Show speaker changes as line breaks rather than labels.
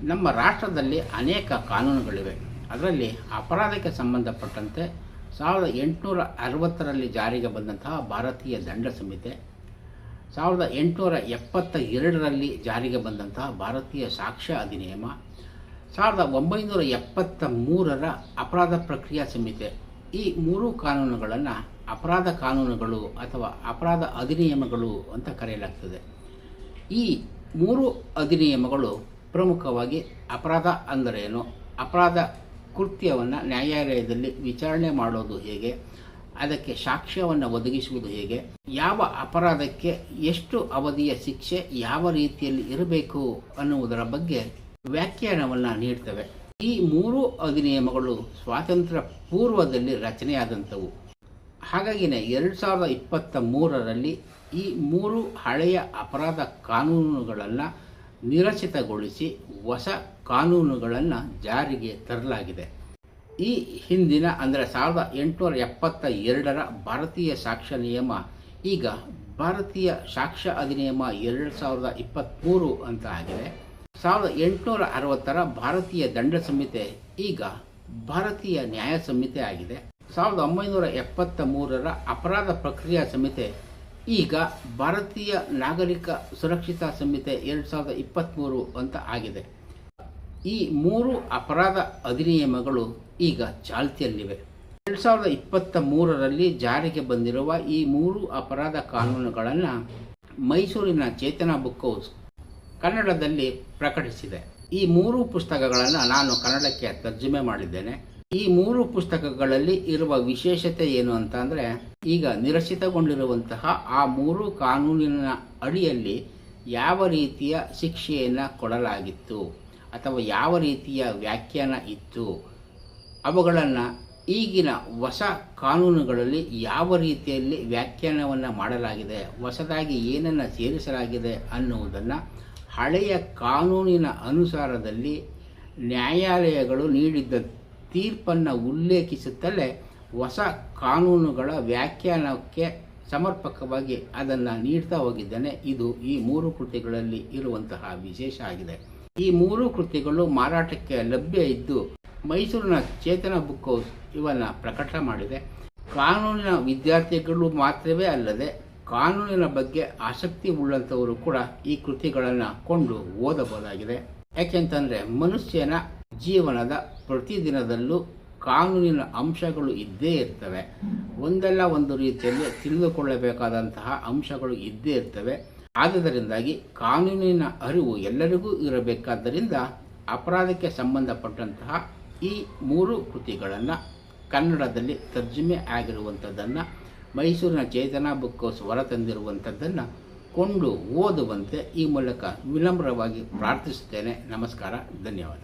ನಮ್ಮ ರಾಷ್ಟ್ರದಲ್ಲಿ ಅನೇಕ ಕಾನೂನುಗಳಿವೆ. ಅದರಲ್ಲಿ ಅಪರಾಧಕ್ಕೆ ಸಂಬಂಧಪಟ್ಟಂತೆ 1860ರಲ್ಲಿ ಜಾರಿಗೆ ಬಂದಂತಹ ಭಾರತೀಯ ದಂಡ ಸಂಹಿತೆ, 1872ರಲ್ಲಿ ಜಾರಿಗೆ ಬಂದಂತಹ ಭಾರತೀಯ ಸಾಕ್ಷ್ಯ ಅಧಿನಿಯಮ, 1973ರ ಅಪರಾಧ ಪ್ರಕ್ರಿಯಾ ಸಂಹಿತೆ, ಈ ಮೂರು ಕಾನೂನುಗಳನ್ನು ಅಪರಾಧ ಕಾನೂನುಗಳು ಅಥವಾ ಅಪರಾಧ ಅಧಿನಿಯಮಗಳು ಅಂತ ಕರೆಯಲಾಗ್ತದೆ. ಈ ಮೂರು ಅಧಿನಿಯಮಗಳು ಪ್ರಮುಖವಾಗಿ ಅಪರಾಧ ಅಂದರೇನು, ಅಪರಾಧ ಕೃತ್ಯವನ್ನು ನ್ಯಾಯಾಲಯದಲ್ಲಿ ವಿಚಾರಣೆ ಮಾಡೋದು ಹೇಗೆ, ಅದಕ್ಕೆ ಸಾಕ್ಷ್ಯವನ್ನು ಒದಗಿಸುವುದು ಹೇಗೆ, ಯಾವ ಅಪರಾಧಕ್ಕೆ ಎಷ್ಟು ಅವಧಿಯ ಶಿಕ್ಷೆ ಯಾವ ರೀತಿಯಲ್ಲಿ ಇರಬೇಕು ಅನ್ನುವುದರ ಬಗ್ಗೆ ವ್ಯಾಖ್ಯಾನವನ್ನು ನೀಡ್ತವೆ. ಈ ಮೂರು ಅಧಿನಿಯಮಗಳು ಸ್ವಾತಂತ್ರ್ಯ ಪೂರ್ವದಲ್ಲಿ ರಚನೆಯಾದಂಥವು. ಹಾಗಾಗಿನೇ 2023ರಲ್ಲಿ ಈ ಮೂರು ಹಳೆಯ ಅಪರಾಧ ಕಾನೂನುಗಳನ್ನು ನಿರಸಿತಗೊಳಿಸಿ ಹೊಸ ಕಾನೂನುಗಳನ್ನು ಜಾರಿಗೆ ತರಲಾಗಿದೆ. ಈ ಹಿಂದಿನ ಅಂದರೆ 1872ರ ಭಾರತೀಯ ಸಾಕ್ಷ್ಯ ನಿಯಮ ಈಗ ಭಾರತೀಯ ಸಾಕ್ಷ್ಯ ಅಧಿನಿಯಮ 2023 ಅಂತ ಆಗಿದೆ. 1860ರ ಭಾರತೀಯ ದಂಡ ಸಂಹಿತೆ ಈಗ ಭಾರತೀಯ ನ್ಯಾಯ ಸಂಹಿತೆ ಆಗಿದೆ. 1973ರ ಅಪರಾಧ ಪ್ರಕ್ರಿಯಾ ಸಂಹಿತೆ ಈಗ ಭಾರತೀಯ ನಾಗರಿಕ ಸುರಕ್ಷತಾ ಸಂಹಿತೆ 2023 ಅಂತ ಆಗಿದೆ. ಈ ಮೂರು ಅಪರಾಧ ಅಧಿನಿಯಮಗಳು ಈಗ ಚಾಲ್ತಿಯಲ್ಲಿವೆ. 2023ರಲ್ಲಿ ಜಾರಿಗೆ ಬಂದಿರುವ ಈ ಮೂರು ಅಪರಾಧ ಕಾನೂನುಗಳನ್ನು ಮೈಸೂರಿನ ಚೇತನ ಬುಕ್ ಹೌಸ್ ಕನ್ನಡದಲ್ಲಿ ಪ್ರಕಟಿಸಿದೆ. ಈ ಮೂರು ಪುಸ್ತಕಗಳನ್ನು ನಾನು ಕನ್ನಡಕ್ಕೆ ತರ್ಜುಮೆ ಮಾಡಿದ್ದೇನೆ. ಈ ಮೂರು ಪುಸ್ತಕಗಳಲ್ಲಿ ಇರುವ ವಿಶೇಷತೆ ಏನು ಅಂತ ಅಂದರೆ, ಈಗ ನಿರಸಿತಗೊಂಡಿರುವಂತಹ ಆ ಮೂರು ಕಾನೂನಿನ ಅಡಿಯಲ್ಲಿ ಯಾವ ರೀತಿಯ ಶಿಕ್ಷೆಯನ್ನು ಕೊಡಲಾಗಿತ್ತು ಅಥವಾ ಯಾವ ರೀತಿಯ ವ್ಯಾಖ್ಯಾನ ಇತ್ತು, ಅವುಗಳನ್ನು ಈಗಿನ ಹೊಸ ಕಾನೂನುಗಳಲ್ಲಿ ಯಾವ ರೀತಿಯಲ್ಲಿ ವ್ಯಾಖ್ಯಾನವನ್ನು ಮಾಡಲಾಗಿದೆ, ಹೊಸದಾಗಿ ಏನನ್ನು ಸೇರಿಸಲಾಗಿದೆ ಅನ್ನುವುದನ್ನು ಹಳೆಯ ಕಾನೂನಿನ ಅನುಸಾರದಲ್ಲಿ ನ್ಯಾಯಾಲಯಗಳು ನೀಡಿದ್ದ ತೀರ್ಪನ್ನು ಉಲ್ಲೇಖಿಸುತ್ತಲೇ ಹೊಸ ಕಾನೂನುಗಳ ವ್ಯಾಖ್ಯಾನಕ್ಕೆ ಸಮರ್ಪಕವಾಗಿ ಅದನ್ನು ನೀಡ್ತಾ ಹೋಗಿದ್ದಾನೆ. ಇದು ಈ ಮೂರು ಕೃತಿಗಳಲ್ಲಿ ಇರುವಂತಹ ವಿಶೇಷ ಆಗಿದೆ. ಈ ಮೂರು ಕೃತಿಗಳು ಮಾರಾಟಕ್ಕೆ ಲಭ್ಯ ಇದ್ದು ಮೈಸೂರಿನ ಚೇತನ ಬುಕ್ ಹೌಸ್ ಇವನ್ನು ಪ್ರಕಟ ಮಾಡಿದೆ. ಕಾನೂನಿನ ವಿದ್ಯಾರ್ಥಿಗಳು ಮಾತ್ರವೇ ಅಲ್ಲದೆ ಕಾನೂನಿನ ಬಗ್ಗೆ ಆಸಕ್ತಿ ಉಳ್ಳಂಥವರು ಕೂಡ ಈ ಕೃತಿಗಳನ್ನು ಕೊಂಡು ಓದಬಹುದಾಗಿದೆ. ಯಾಕೆಂತಂದರೆ ಮನುಷ್ಯನ ಜೀವನದ ಪ್ರತಿದಿನದಲ್ಲೂ ಕಾನೂನಿನ ಅಂಶಗಳು ಇದ್ದೇ ಇರ್ತವೆ. ಒಂದಲ್ಲ ಒಂದು ರೀತಿಯಲ್ಲಿ ತಿಳಿದುಕೊಳ್ಳಬೇಕಾದಂತಹ ಅಂಶಗಳು ಇದ್ದೇ ಇರ್ತವೆ. ಆದುದರಿಂದಾಗಿ ಕಾನೂನಿನ ಅರಿವು ಎಲ್ಲರಿಗೂ ಇರಬೇಕಾದ್ದರಿಂದ ಅಪರಾಧಕ್ಕೆ ಸಂಬಂಧಪಟ್ಟಂತಹ ಈ ಮೂರು ಕೃತಿಗಳನ್ನು ಕನ್ನಡದಲ್ಲಿ ತರ್ಜುಮೆ ಆಗಿರುವಂಥದ್ದನ್ನು ಮೈಸೂರಿನ ಚೇತನ ಬುಕ್ ಹೌಸ್ ಹೊರತಂದಿರುವಂಥದ್ದನ್ನು ಕೊಂಡು ಓದುವಂತೆ ಈ ಮೂಲಕ ವಿನಮ್ರವಾಗಿ ಪ್ರಾರ್ಥಿಸುತ್ತೇನೆ. ನಮಸ್ಕಾರ, ಧನ್ಯವಾದ.